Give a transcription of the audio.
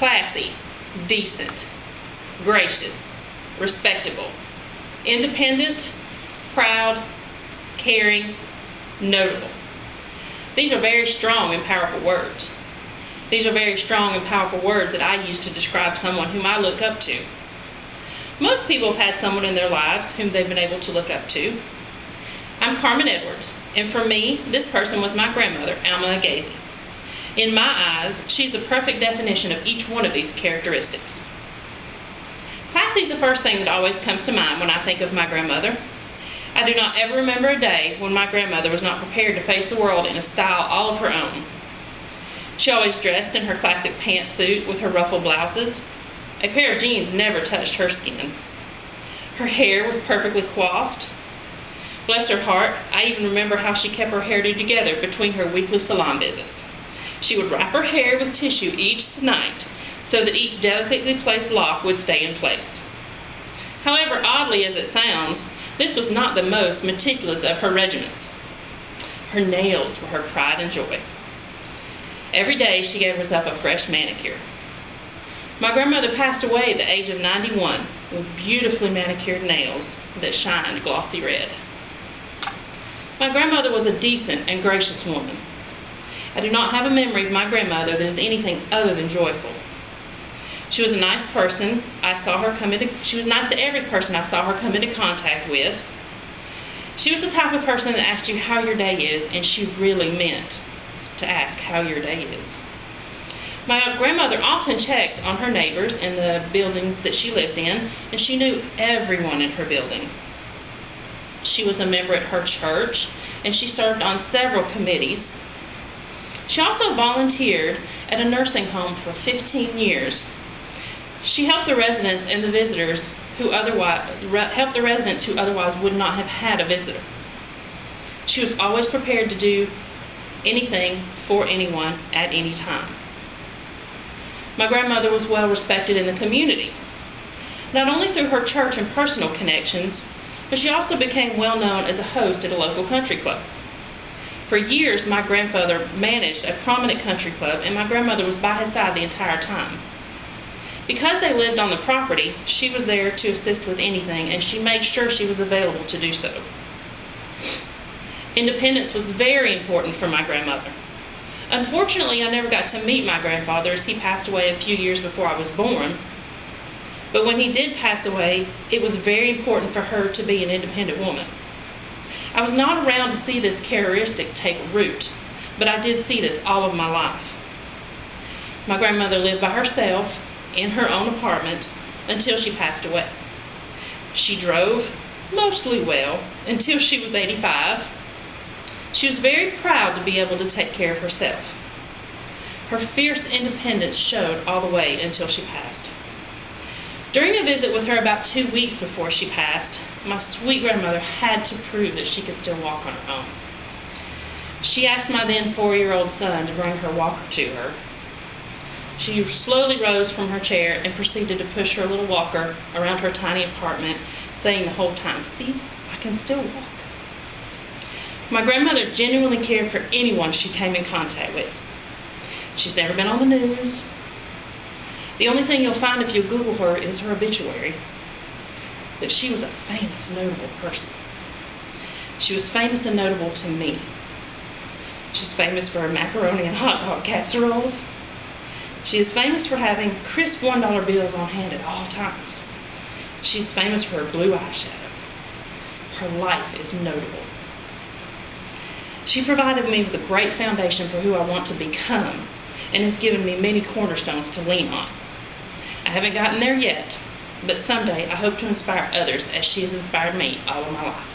classy, decent, gracious, respectable, independent, proud, caring, notable. These are very strong and powerful words. These are very strong and powerful words that I use to describe someone whom I look up to. Most people have had someone in their lives whom they've been able to look up to. I'm Carmon, and for me, this person was my grandmother, Alma Agaze. In my eyes, she's the perfect definition of each one of these characteristics. Classy is the first thing that always comes to mind when I think of my grandmother. I do not ever remember a day when my grandmother was not prepared to face the world in a style all of her own. She always dressed in her classic pantsuit with her ruffled blouses. A pair of jeans never touched her skin. Her hair was perfectly coiffed. Bless her heart, I even remember how she kept her hairdo together between her weekly salon visits. She would wrap her hair with tissue each night so that each delicately placed lock would stay in place. However oddly as it sounds, this was not the most meticulous of her regimens. Her nails were her pride and joy. Every day she gave herself a fresh manicure. My grandmother passed away at the age of 91 with beautifully manicured nails that shined glossy red. My grandmother was a decent and gracious woman. I do not have a memory of my grandmother that is anything other than joyful. She was a nice person. She was nice to every person I saw her come into contact with. She was the type of person that asked you how your day is, and she really meant to ask how your day is. My grandmother often checked on her neighbors in the buildings that she lived in, and she knew everyone in her building. She was a member at her church, and she served on several committees. She also volunteered at a nursing home for 15 years. She helped the residents and the visitors who otherwise would not have had a visitor. She was always prepared to do anything for anyone at any time. My grandmother was well respected in the community, not only through her church and personal connections, but she also became well known as a host at a local country club. For years, my grandfather managed a prominent country club, and my grandmother was by his side the entire time. Because they lived on the property, she was there to assist with anything, and she made sure she was available to do so. Independence was very important for my grandmother. Unfortunately, I never got to meet my grandfather as he passed away a few years before I was born. But when he did pass away, it was very important for her to be an independent woman. I was not around to see this characteristic take root, but I did see this all of my life. My grandmother lived by herself in her own apartment until she passed away. She drove mostly well until she was 85. She was very proud to be able to take care of herself. Her fierce independence showed all the way until she passed. During a visit with her about 2 weeks before she passed, my sweet grandmother had to prove that she could still walk on her own. She asked my then 4-year-old son to bring her walker to her. She slowly rose from her chair and proceeded to push her little walker around her tiny apartment, saying the whole time, "See, I can still walk." My grandmother genuinely cared for anyone she came in contact with. She's never been on the news. The only thing you'll find if you Google her is her obituary, that she was a famous, notable person. She was famous and notable to me. She's famous for her macaroni and hot dog casseroles. She is famous for having crisp $1 bills on hand at all times. She's famous for her blue eyeshadow. Her life is notable. She provided me with a great foundation for who I want to become and has given me many cornerstones to lean on. I haven't gotten there yet, but someday I hope to inspire others as she has inspired me all of my life.